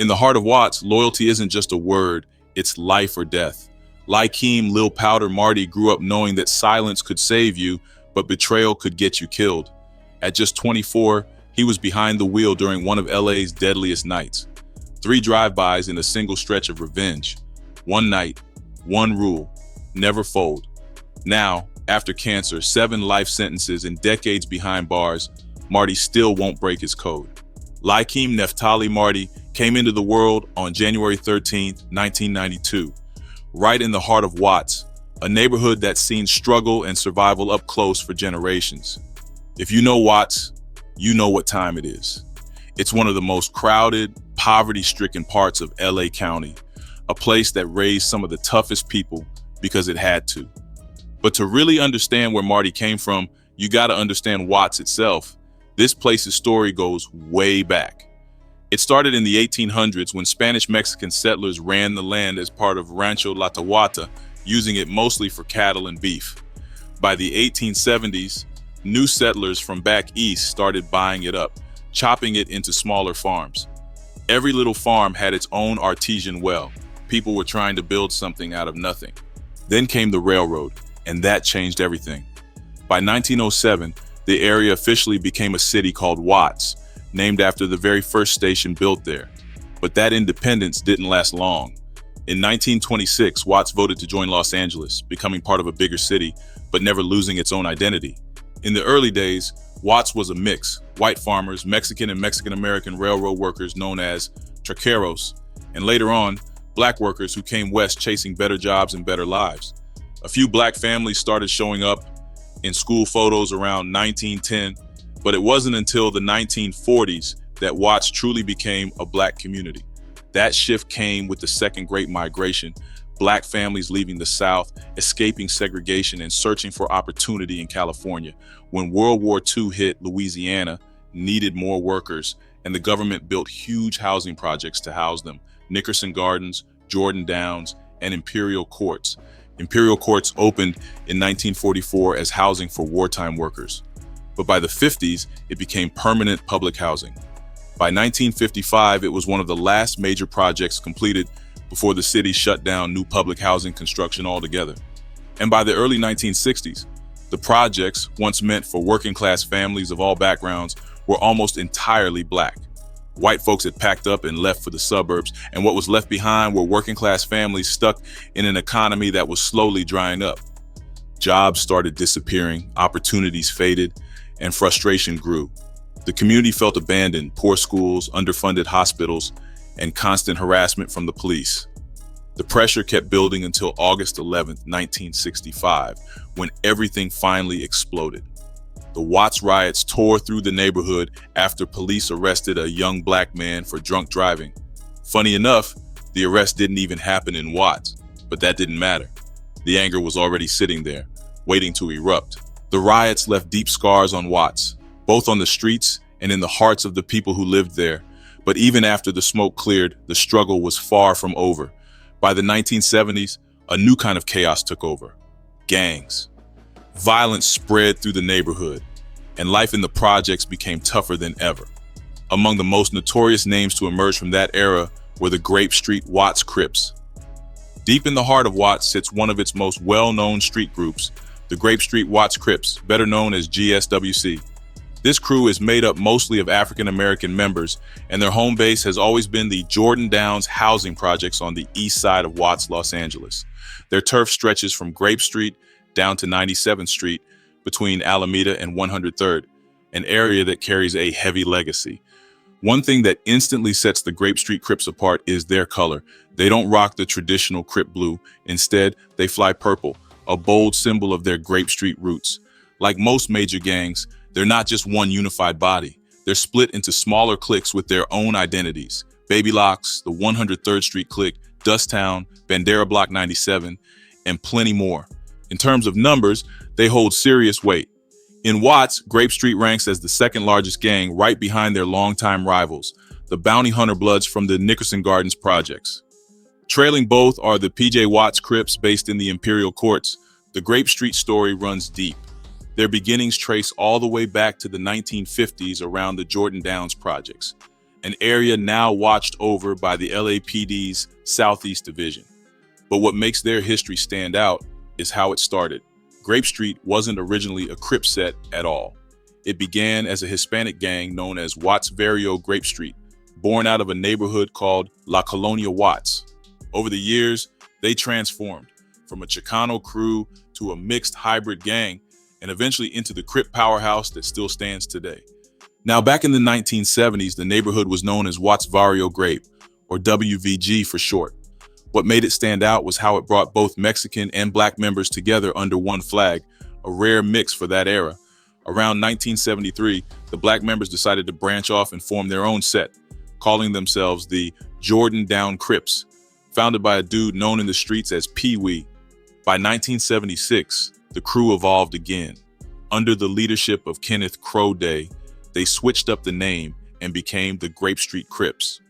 In the heart of Watts, loyalty isn't just a word, it's life or death. Lykeem, Lil Powder, Marty grew up knowing that silence could save you, but betrayal could get you killed. At just 24, he was behind the wheel during one of LA's deadliest nights. 3 drive-bys in a single stretch of revenge. One night, one rule, never fold. Now, after cancer, 7 life sentences and decades behind bars, Marty still won't break his code. Lykeem Neftali Marty came into the world on January 13, 1992, right in the heart of Watts, a neighborhood that's seen struggle and survival up close for generations. If you know Watts, you know what time it is. It's one of the most crowded, poverty-stricken parts of LA County, a place that raised some of the toughest people because it had to. But to really understand where Marty came from, you gotta understand Watts itself. This place's story goes way back. It started in the 1800s when Spanish-Mexican settlers ran the land as part of Rancho La Tahuata, using it mostly for cattle and beef. By the 1870s, new settlers from back east started buying it up, chopping it into smaller farms. Every little farm had its own artesian well. People were trying to build something out of nothing. Then came the railroad, and that changed everything. By 1907, the area officially became a city called Watts, named after the very first station built there. But that independence didn't last long. In 1926, Watts voted to join Los Angeles, becoming part of a bigger city, but never losing its own identity. In the early days, Watts was a mix: white farmers, Mexican and Mexican-American railroad workers known as traqueros, and later on, black workers who came west chasing better jobs and better lives. A few black families started showing up in school photos around 1910, but it wasn't until the 1940s that Watts truly became a black community. That shift came with the Second Great Migration, black families leaving the South, escaping segregation and searching for opportunity in California. When World War II hit, Louisiana needed more workers, and the government built huge housing projects to house them: Nickerson Gardens, Jordan Downs, and Imperial Courts. Imperial Courts opened in 1944 as housing for wartime workers. But by the 50s, it became permanent public housing. By 1955, it was one of the last major projects completed before the city shut down new public housing construction altogether. And by the early 1960s, the projects, once meant for working-class families of all backgrounds, were almost entirely black. White folks had packed up and left for the suburbs, and what was left behind were working-class families stuck in an economy that was slowly drying up. Jobs started disappearing, opportunities faded, and frustration grew. The community felt abandoned: poor schools, underfunded hospitals, and constant harassment from the police. The pressure kept building until August 11, 1965, when everything finally exploded. The Watts riots tore through the neighborhood after police arrested a young black man for drunk driving. Funny enough, the arrest didn't even happen in Watts, but that didn't matter. The anger was already sitting there, waiting to erupt. The riots left deep scars on Watts, both on the streets and in the hearts of the people who lived there. But even after the smoke cleared, the struggle was far from over. By the 1970s, a new kind of chaos took over: gangs. Violence spread through the neighborhood, and life in the projects became tougher than ever. Among the most notorious names to emerge from that era were the Grape Street Watts Crips. Deep in the heart of Watts sits one of its most well-known street groups, the Grape Street Watts Crips, better known as GSWC. This crew is made up mostly of African-American members, and their home base has always been the Jordan Downs housing projects on the east side of Watts, Los Angeles. Their turf stretches from Grape Street down to 97th Street, between Alameda and 103rd, an area that carries a heavy legacy. One thing that instantly sets the Grape Street Crips apart is their color. They don't rock the traditional Crip blue. Instead, they fly purple, a bold symbol of their Grape Street roots. Like most major gangs, they're not just one unified body. They're split into smaller cliques with their own identities: Baby Locks, the 103rd Street Clique, Dusttown, Bandera Block 97, and plenty more. In terms of numbers, they hold serious weight. In Watts, Grape Street ranks as the second largest gang, right behind their longtime rivals, the Bounty Hunter Bloods from the Nickerson Gardens projects. Trailing both are the PJ Watts Crips based in the Imperial Courts. The Grape Street story runs deep. Their beginnings trace all the way back to the 1950s around the Jordan Downs projects. an area now watched over by the LAPD's Southeast Division. But what makes their history stand out is how it started. Grape Street wasn't originally a Crip set at all. It began as a Hispanic gang known as Watts Grape Street, born out of a neighborhood called La Colonia Watts. Over the years, they transformed from a Chicano crew to a mixed hybrid gang and eventually into the Crip powerhouse that still stands today. Now, back in the 1970s, the neighborhood was known as Watts Grape, or WVG for short. What made it stand out was how it brought both Mexican and Black members together under one flag, a rare mix for that era. Around 1973, the Black members decided to branch off and form their own set, calling themselves the Jordan Down Crips, founded by a dude known in the streets as Pee Wee. By 1976, the crew evolved again. Under the leadership of Kenneth Crow Day, they switched up the name and became the Grape Street Crips.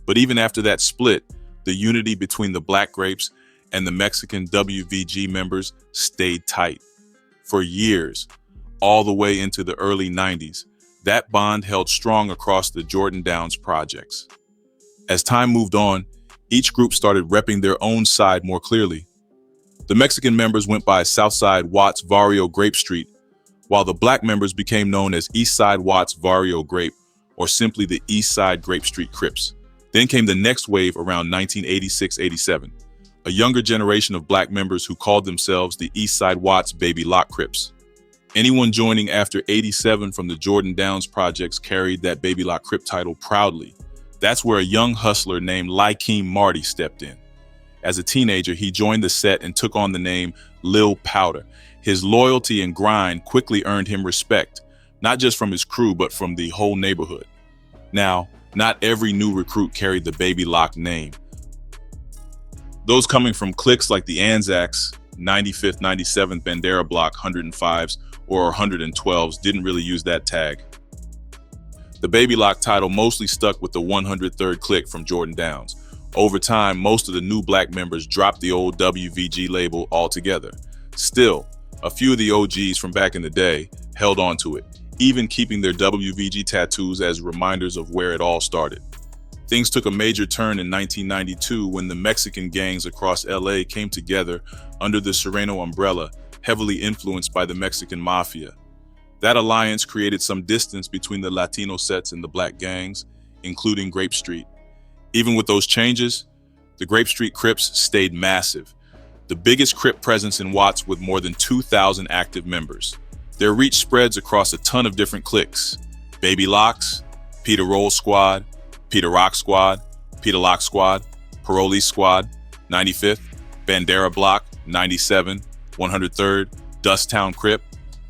But even after that split, the unity between the Black Grapes and the Mexican WVG members stayed tight. For years, all the way into the early 90s, that bond held strong across the Jordan Downs projects. As time moved on, each group started repping their own side more clearly. The Mexican members went by Southside Watts Grape Street, while the Black members became known as Eastside Watts Grape, or simply the Eastside Grape Street Crips. Then came the next wave around 1986-87, a younger generation of Black members who called themselves the Eastside Watts Baby Lock Crips. Anyone joining after 87 from the Jordan Downs projects carried that Baby Lock Crip title proudly. That's where a young hustler named Lykeem Marty stepped in. As a teenager, he joined the set and took on the name Lil Powder. His loyalty and grind quickly earned him respect, not just from his crew, but from the whole neighborhood. Now, not every new recruit carried the Baby Lock name. Those coming from cliques like the Anzacs, 95th, 97th Bandera Block 105s, or 112s didn't really use that tag. The Baby Lock title mostly stuck with the 103rd clique from Jordan Downs. Over time, most of the new Black members dropped the old WVG label altogether. Still, a few of the OGs from back in the day held on to it, even keeping their WVG tattoos as reminders of where it all started. Things took a major turn in 1992 when the Mexican gangs across LA came together under the Serrano umbrella, heavily influenced by the Mexican Mafia. That alliance created some distance between the Latino sets and the Black gangs, including Grape Street. Even with those changes, the Grape Street Crips stayed massive, the biggest Crip presence in Watts with more than 2,000 active members. Their reach spreads across a ton of different cliques: Baby Locks, Peter Roll Squad, Peter Rock Squad, Peter Lock Squad, Parolee Squad, 95th, Bandera Block, 97, 103rd, Dusttown Crip,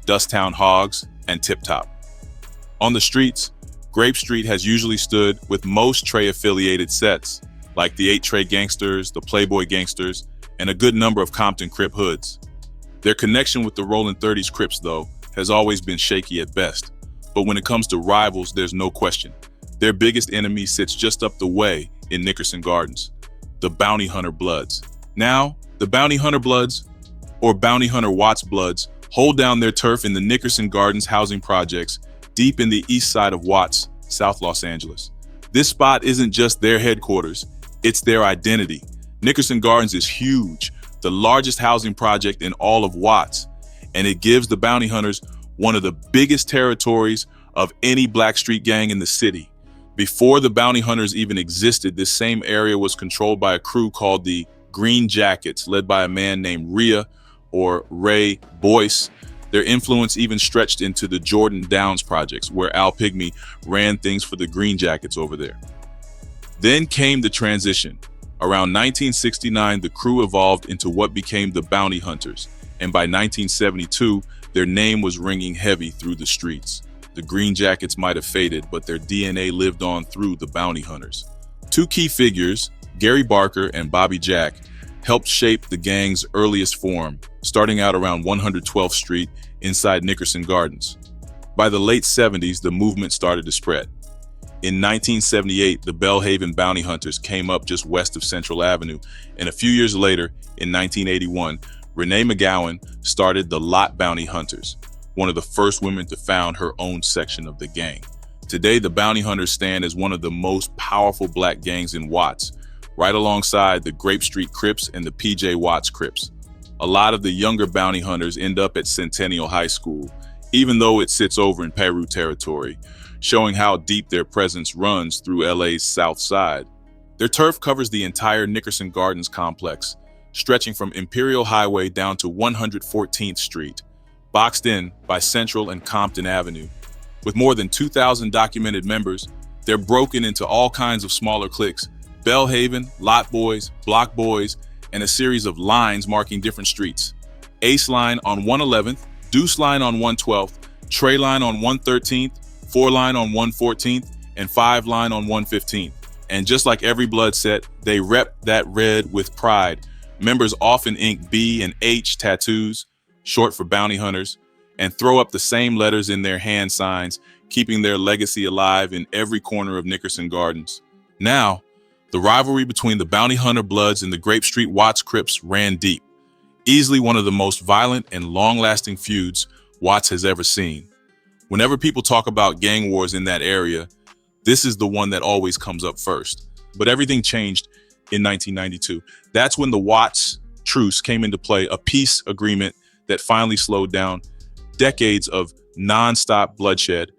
Dusttown Hogs, and Tip Top. On the streets, Grape Street has usually stood with most Trey-affiliated sets, like the 8 Trey Gangsters, the Playboy Gangsters, and a good number of Compton Crip hoods. Their connection with the Rollin' 30s Crips, though, has always been shaky at best. But when it comes to rivals, there's no question. Their biggest enemy sits just up the way in Nickerson Gardens, the Bounty Hunter Bloods. Now, the Bounty Hunter Bloods, or Bounty Hunter Watts Bloods, hold down their turf in the Nickerson Gardens housing projects deep in the east side of Watts, South Los Angeles. This spot isn't just their headquarters, it's their identity. Nickerson Gardens is huge, the largest housing project in all of Watts, and it gives the Bounty Hunters one of the biggest territories of any Black street gang in the city. Before the Bounty Hunters even existed, this same area was controlled by a crew called the Green Jackets, led by a man named Ray Boyce. Their influence even stretched into the Jordan Downs projects, where Al Pygmy ran things for the Green Jackets over there. Then came the transition. Around 1969, the crew evolved into what became the Bounty Hunters, and by 1972, their name was ringing heavy through the streets. The Green Jackets might have faded, but their DNA lived on through the Bounty Hunters. Two key figures, Gary Barker and Bobby Jack, helped shape the gang's earliest form, starting out around 112th Street inside Nickerson Gardens. By the late 70s, the movement started to spread. In 1978, the Bellhaven Bounty Hunters came up just west of Central Avenue, and a few years later, in 1981, Renee McGowan started the Lot Bounty Hunters, one of the first women to found her own section of the gang. Today, the Bounty Hunters stand as one of the most powerful black gangs in Watts, right alongside the Grape Street Crips and the PJ Watts Crips. A lot of the younger bounty hunters end up at Centennial High School, even though it sits over in Peru territory, showing how deep their presence runs through LA's South Side. Their turf covers the entire Nickerson Gardens complex, stretching from Imperial Highway down to 114th Street, boxed in by Central and Compton Avenue. With more than 2,000 documented members, they're broken into all kinds of smaller cliques: Bellhaven, Lot Boys, Block Boys, and a series of lines marking different streets. Ace Line on 111th, Deuce Line on 112th, Trey Line on 113th, 4 Line on 114th, and 5 Line on 115th. And just like every blood set, they rep that red with pride. Members often ink B and H tattoos, short for bounty hunters, and throw up the same letters in their hand signs, keeping their legacy alive in every corner of Nickerson Gardens. Now, the rivalry between the Bounty Hunter Bloods and the Grape Street Watts Crips ran deep, easily one of the most violent and long-lasting feuds Watts has ever seen. Whenever people talk about gang wars in that area, this is the one that always comes up first. But everything changed in 1992. That's when the Watts Truce came into play, a peace agreement that finally slowed down decades of non-stop bloodshed.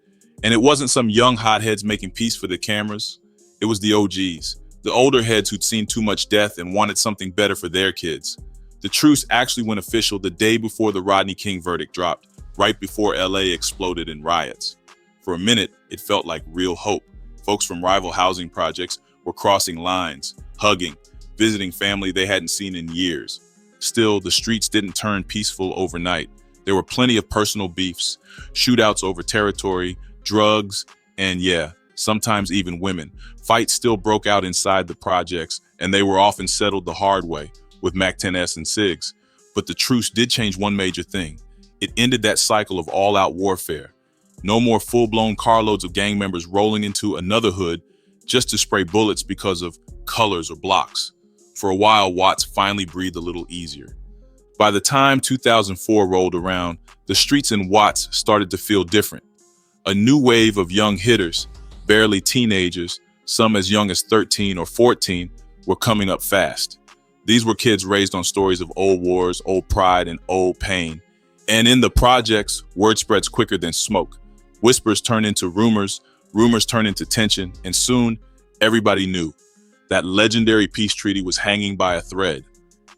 And it wasn't some young hotheads making peace for the cameras. It was the OGs, the older heads who'd seen too much death and wanted something better for their kids. The truce actually went official the day before the Rodney King verdict dropped, right before LA exploded in riots. For a minute, it felt like real hope. Folks from rival housing projects were crossing lines, hugging, visiting family they hadn't seen in years. Still, the streets didn't turn peaceful overnight. There were plenty of personal beefs, shootouts over territory, drugs, and yeah, sometimes even women. Fights still broke out inside the projects, and they were often settled the hard way, with MAC-10s and SIGs. But the truce did change one major thing. It ended that cycle of all-out warfare. No more full-blown carloads of gang members rolling into another hood just to spray bullets because of colors or blocks. For a while, Watts finally breathed a little easier. By the time 2004 rolled around, the streets in Watts started to feel different. A new wave of young hitters, barely teenagers, some as young as 13 or 14, were coming up fast. These were kids raised on stories of old wars, old pride, and old pain. And in the projects, word spreads quicker than smoke. Whispers turn into rumors, rumors turn into tension, and soon everybody knew that legendary peace treaty was hanging by a thread.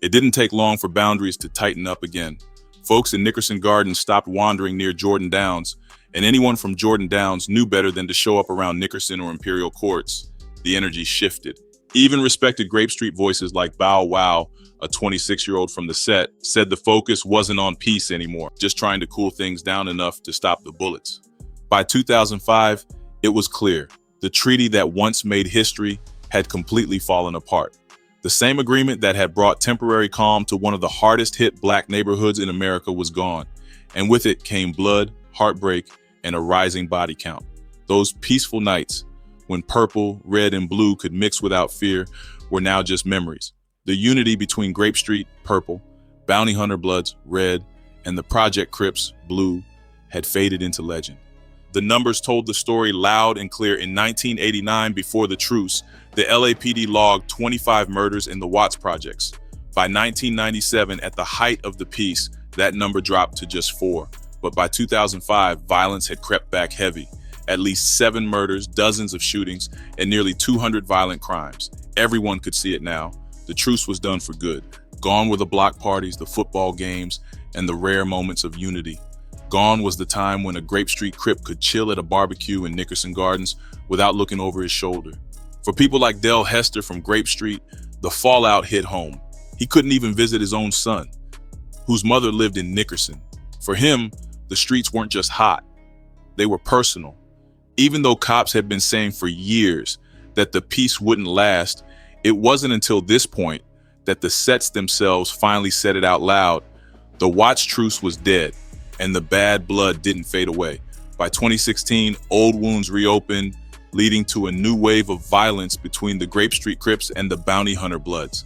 It didn't take long for boundaries to tighten up again. Folks in Nickerson Gardens stopped wandering near Jordan Downs, and anyone from Jordan Downs knew better than to show up around Nickerson or Imperial Courts. The energy shifted. Even respected Grape Street voices like Bow Wow, a 26-year-old from the set, said the focus wasn't on peace anymore, just trying to cool things down enough to stop the bullets. By 2005, it was clear. The treaty that once made history had completely fallen apart. The same agreement that had brought temporary calm to one of the hardest hit black neighborhoods in America was gone. And with it came blood, heartbreak, and a rising body count. Those peaceful nights when purple, red, and blue could mix without fear were now just memories. The unity between Grape Street, purple, Bounty Hunter Bloods, red, and the Project Crips, blue, had faded into legend. The numbers told the story loud and clear. In 1989, before the truce, the LAPD logged 25 murders in the Watts projects. By 1997, at the height of the peace, that number dropped to just 4. But by 2005, violence had crept back heavy. At least 7 murders, dozens of shootings, and nearly 200 violent crimes. Everyone could see it now. The truce was done for good. Gone were the block parties, the football games, and the rare moments of unity. Gone was the time when a Grape Street Crip could chill at a barbecue in Nickerson Gardens without looking over his shoulder. For people like Del Hester from Grape Street, the fallout hit home. He couldn't even visit his own son, whose mother lived in Nickerson. For him, the streets weren't just hot, they were personal. Even though cops had been saying for years that the peace wouldn't last, it wasn't until this point that the sets themselves finally said it out loud. The Watts Truce was dead, and the bad blood didn't fade away. By 2016, old wounds reopened, leading to a new wave of violence between the Grape Street Crips and the Bounty Hunter Bloods.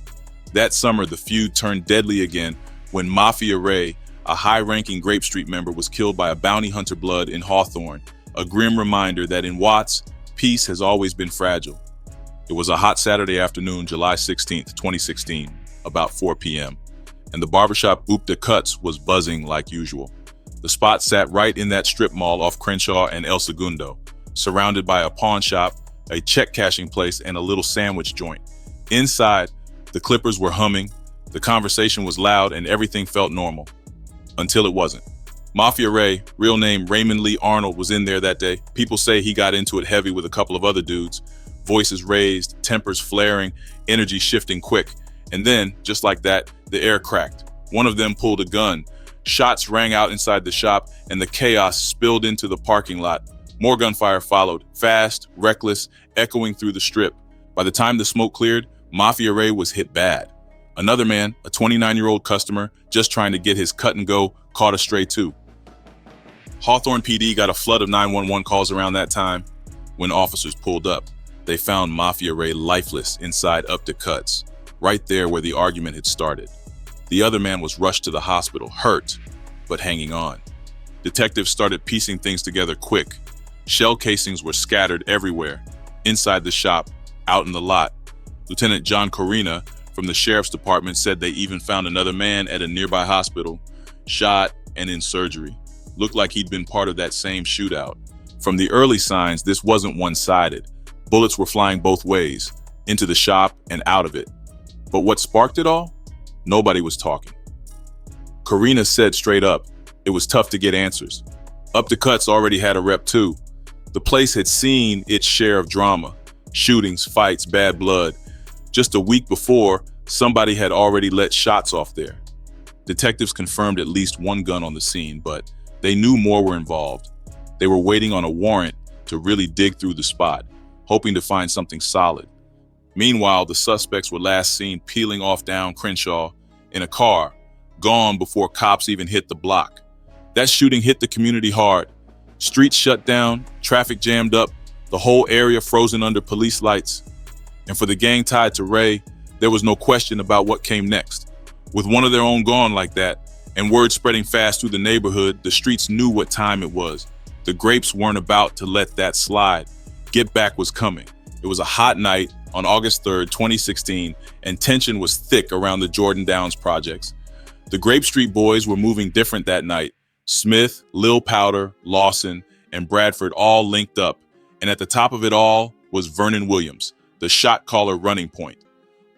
That summer, the feud turned deadly again when Mafia Ray, a high-ranking Grape Street member, was killed by a Bounty Hunter Blood in Hawthorne, a grim reminder that in Watts, peace has always been fragile. It was a hot Saturday afternoon, July 16th, 2016, about 4 p.m., and the barbershop Oop de Cuts was buzzing like usual. The spot sat right in that strip mall off Crenshaw and El Segundo, surrounded by a pawn shop, a check cashing place, and a little sandwich joint. Inside, the Clippers were humming, the conversation was loud, and everything felt normal. Until it wasn't. Mafia Ray, real name Raymond Lee Arnold, was in there that day. People say he got into it heavy with a couple of other dudes. Voices raised, tempers flaring, energy shifting quick. And then, just like that, the air cracked. One of them pulled a gun. Shots rang out inside the shop, and the chaos spilled into the parking lot. More gunfire followed, fast, reckless, echoing through the strip. By the time the smoke cleared, Mafia Ray was hit bad. Another man, a 29-year-old customer, just trying to get his cut and go, caught a stray too. Hawthorne PD got a flood of 911 calls around that time. When officers pulled up, they found Mafia Ray lifeless inside Up to Cuts, right there where the argument had started. The other man was rushed to the hospital, hurt, but hanging on. Detectives started piecing things together quick. Shell casings were scattered everywhere, inside the shop, out in the lot. Lieutenant John Corina from the sheriff's department said they even found another man at a nearby hospital, shot and in surgery. Looked like he'd been part of that same shootout. From the early signs, this wasn't one-sided. Bullets were flying both ways, into the shop and out of it. But what sparked it all? Nobody was talking. Corina said straight up, it was tough to get answers. Up to Cuts already had a rep too. The place had seen its share of drama, shootings, fights, bad blood. Just a week before, somebody had already let shots off there. Detectives confirmed at least one gun on the scene, but they knew more were involved. They were waiting on a warrant to really dig through the spot, hoping to find something solid. Meanwhile, the suspects were last seen peeling off down Crenshaw in a car, gone before cops even hit the block. That shooting hit the community hard. Streets shut down, traffic jammed up, the whole area frozen under police lights. And for the gang tied to Ray, there was no question about what came next. With one of their own gone like that, and word spreading fast through the neighborhood, the streets knew what time it was. The Grapes weren't about to let that slide. Get back was coming. It was a hot night on August 3rd, 2016, and tension was thick around the Jordan Downs projects. The Grape Street boys were moving different that night. Smith, Lil Powder, Lawson, and Bradford all linked up, and at the top of it all was Vernon Williams, the shot caller running point.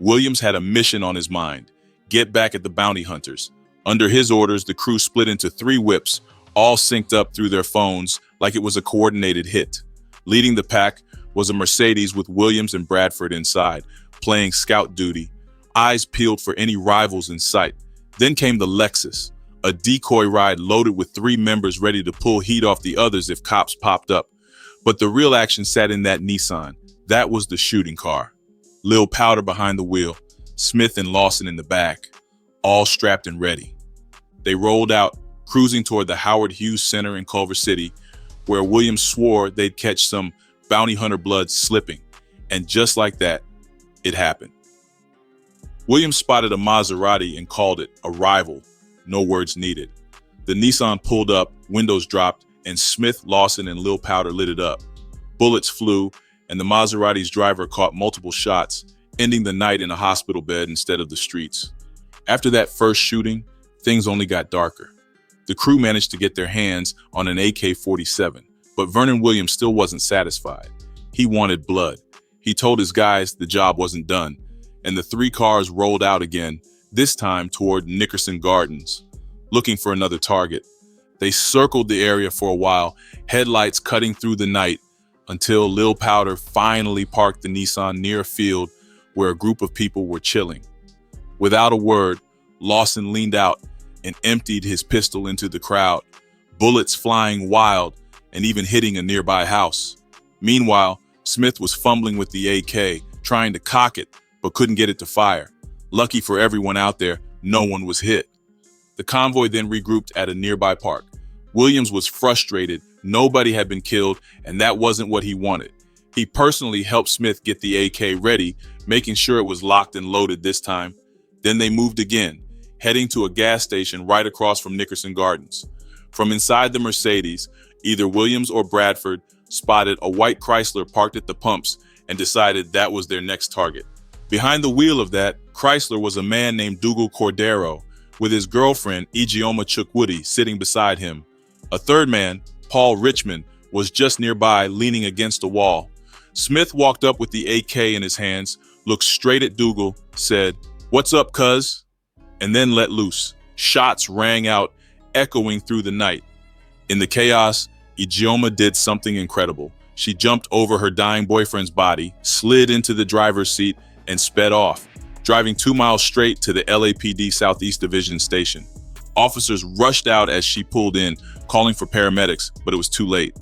Williams had a mission on his mind: get back at the bounty hunters. Under his orders, the crew split into 3 whips, all synced up through their phones like it was a coordinated hit. Leading the pack was a Mercedes with Williams and Bradford inside, playing scout duty, eyes peeled for any rivals in sight. Then came the Lexus, a decoy ride loaded with 3 members ready to pull heat off the others if cops popped up. But the real action sat in that Nissan. That was the shooting car. Lil Powder behind the wheel, Smith and Lawson in the back, all strapped and ready. They rolled out, cruising toward the Howard Hughes Center in Culver City, where Williams swore they'd catch some bounty hunter blood slipping. And just like that, it happened. Williams spotted a Maserati and called it a rival. No words needed. The Nissan pulled up, windows dropped, and Smith, Lawson, and Lil Powder lit it up. Bullets flew, and the Maserati's driver caught multiple shots, ending the night in a hospital bed instead of the streets. After that first shooting, things only got darker. The crew managed to get their hands on an AK-47, but Vernon Williams still wasn't satisfied. He wanted blood. He told his guys the job wasn't done, and the 3 cars rolled out again, this time toward Nickerson Gardens, looking for another target. They circled the area for a while, headlights cutting through the night, until Lil Powder finally parked the Nissan near a field where a group of people were chilling. Without a word, Lawson leaned out and emptied his pistol into the crowd, bullets flying wild and even hitting a nearby house. Meanwhile, Smith was fumbling with the AK, trying to cock it, but couldn't get it to fire. Lucky for everyone out there, no one was hit. The convoy then regrouped at a nearby park. Williams was frustrated. Nobody had been killed, and that wasn't what he wanted. He personally helped Smith get the AK ready, making sure it was locked and loaded this time. Then they moved again, heading to a gas station right across from Nickerson Gardens. From inside the Mercedes, Either Williams or Bradford spotted a white Chrysler parked at the pumps and decided that was their next target. Behind the wheel of that Chrysler was a man named Dougal Cordero, with his girlfriend, Ijeoma Chukwudi, sitting beside him. A third man, Paul Richmond, was just nearby, leaning against a wall. Smith walked up with the AK in his hands, looked straight at Dougal, said, "What's up, cuz?" and then let loose. Shots rang out, echoing through the night. In the chaos, Ijeoma did something incredible. She jumped over her dying boyfriend's body, slid into the driver's seat, and sped off, driving 2 miles straight to the LAPD Southeast Division station. Officers rushed out as she pulled in, calling for paramedics, but it was too late.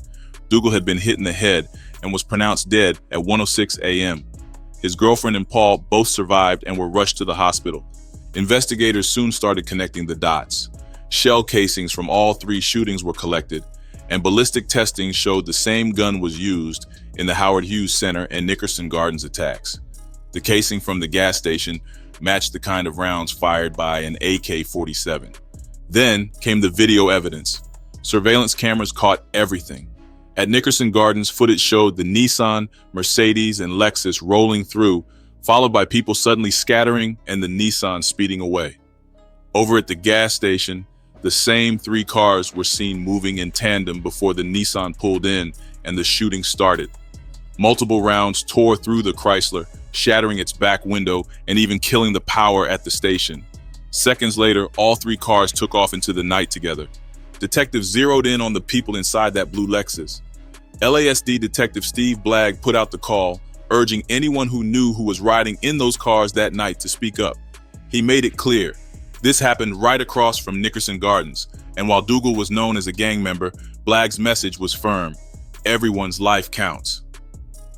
Dougal had been hit in the head and was pronounced dead at 1:06 a.m. His girlfriend and Paul both survived and were rushed to the hospital. Investigators soon started connecting the dots. Shell casings from all 3 shootings were collected, and ballistic testing showed the same gun was used in the Howard Hughes Center and Nickerson Gardens attacks. The casing from the gas station matched the kind of rounds fired by an AK-47. Then came the video evidence. Surveillance cameras caught everything. At Nickerson Gardens, footage showed the Nissan, Mercedes, and Lexus rolling through, followed by people suddenly scattering and the Nissan speeding away. Over at the gas station, the same 3 cars were seen moving in tandem before the Nissan pulled in and the shooting started. Multiple rounds tore through the Chrysler, shattering its back window and even killing the power at the station. Seconds later, all 3 cars took off into the night together. Detectives zeroed in on the people inside that blue Lexus. LASD Detective Steve Blagg put out the call, urging anyone who knew who was riding in those cars that night to speak up. He made it clear. This happened right across from Nickerson Gardens, and while Dougal was known as a gang member, Blagg's message was firm. Everyone's life counts.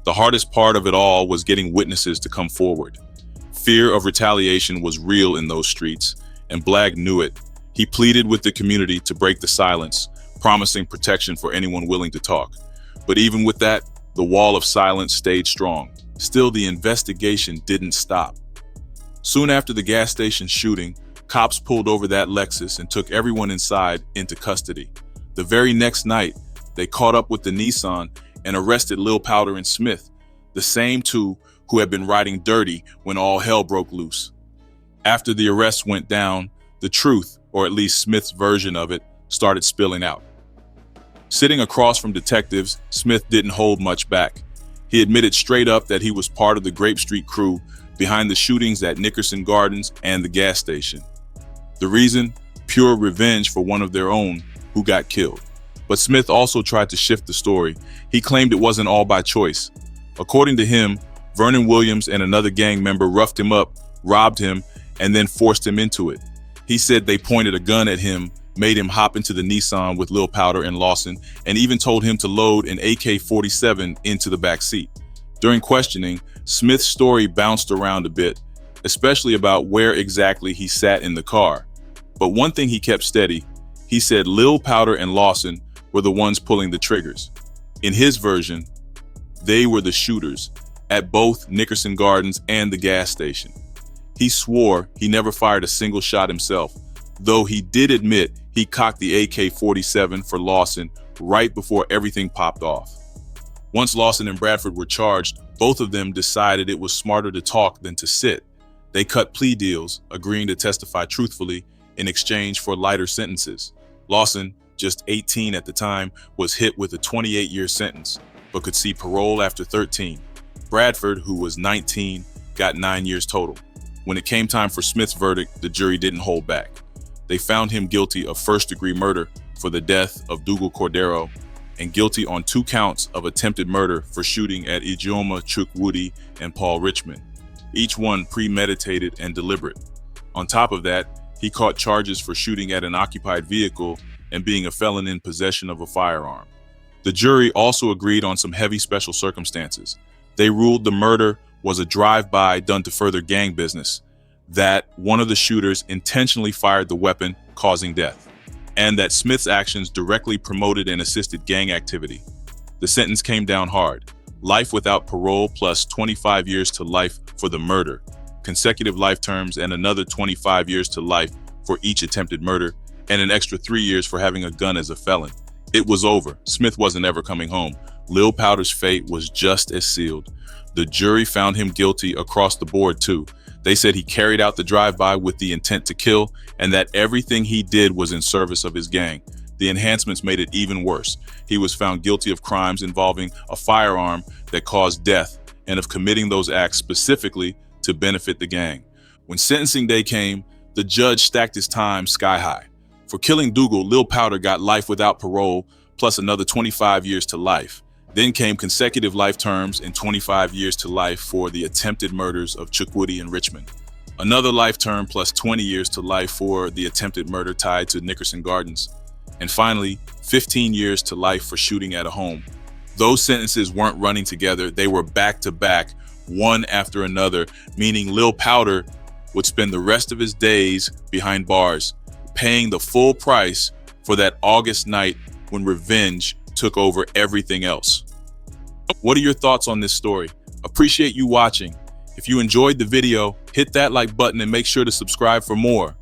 The hardest part of it all was getting witnesses to come forward. Fear of retaliation was real in those streets, and Blagg knew it. He pleaded with the community to break the silence, promising protection for anyone willing to talk. But even with that, the wall of silence stayed strong. Still, the investigation didn't stop. Soon after the gas station shooting, cops pulled over that Lexus and took everyone inside into custody. The very next night, they caught up with the Nissan and arrested Lil Powder and Smith, the same 2 who had been riding dirty when all hell broke loose. After the arrests went down, the truth, or at least Smith's version of it, started spilling out. Sitting across from detectives, Smith didn't hold much back. He admitted straight up that he was part of the Grape Street crew behind the shootings at Nickerson Gardens and the gas station. The reason? Pure revenge for one of their own who got killed. But Smith also tried to shift the story. He claimed it wasn't all by choice. According to him, Vernon Williams and another gang member roughed him up, robbed him, and then forced him into it. He said they pointed a gun at him, made him hop into the Nissan with Lil Powder and Lawson, and even told him to load an AK-47 into the back seat. During questioning, Smith's story bounced around a bit, especially about where exactly he sat in the car. But one thing he kept steady, he said Lil Powder and Lawson were the ones pulling the triggers. In his version, they were the shooters at both Nickerson Gardens and the gas station. He swore he never fired a single shot himself, though he did admit he cocked the AK-47 for Lawson right before everything popped off. Once Lawson and Bradford were charged, both of them decided it was smarter to talk than to sit. They cut plea deals, agreeing to testify truthfully in exchange for lighter sentences. Lawson, just 18 at the time, was hit with a 28-year sentence, but could see parole after 13. Bradford, who was 19, got 9 years total. When it came time for Smith's verdict, the jury didn't hold back. They found him guilty of first-degree murder for the death of Dougal Cordero and guilty on 2 counts of attempted murder for shooting at Ijeoma Chukwudi and Paul Richmond, each one premeditated and deliberate. On top of that, he caught charges for shooting at an occupied vehicle and being a felon in possession of a firearm. The jury also agreed on some heavy special circumstances. They ruled the murder was a drive-by done to further gang business, that one of the shooters intentionally fired the weapon, causing death, and that Smith's actions directly promoted and assisted gang activity. The sentence came down hard: life without parole plus 25 years to life for the murder, consecutive life terms and another 25 years to life for each attempted murder, and an extra 3 years for having a gun as a felon. It was over. Smith wasn't ever coming home. Lil Powder's fate was just as sealed. The jury found him guilty across the board too. They said he carried out the drive-by with the intent to kill and that everything he did was in service of his gang. The enhancements made it even worse. He was found guilty of crimes involving a firearm that caused death and of committing those acts specifically to benefit the gang. When sentencing day came, the judge stacked his time sky high. For killing Dougal, Lil Powder got life without parole plus another 25 years to life. Then came consecutive life terms and 25 years to life for the attempted murders of Chukwudi and Richmond. Another life term plus 20 years to life for the attempted murder tied to Nickerson Gardens. And finally, 15 years to life for shooting at a home. Those sentences weren't running together, they were back to back, one after another, meaning Lil Powder would spend the rest of his days behind bars, paying the full price for that August night when revenge took over everything else. What are your thoughts on this story? Appreciate you watching. If you enjoyed the video, hit that like button and make sure to subscribe for more.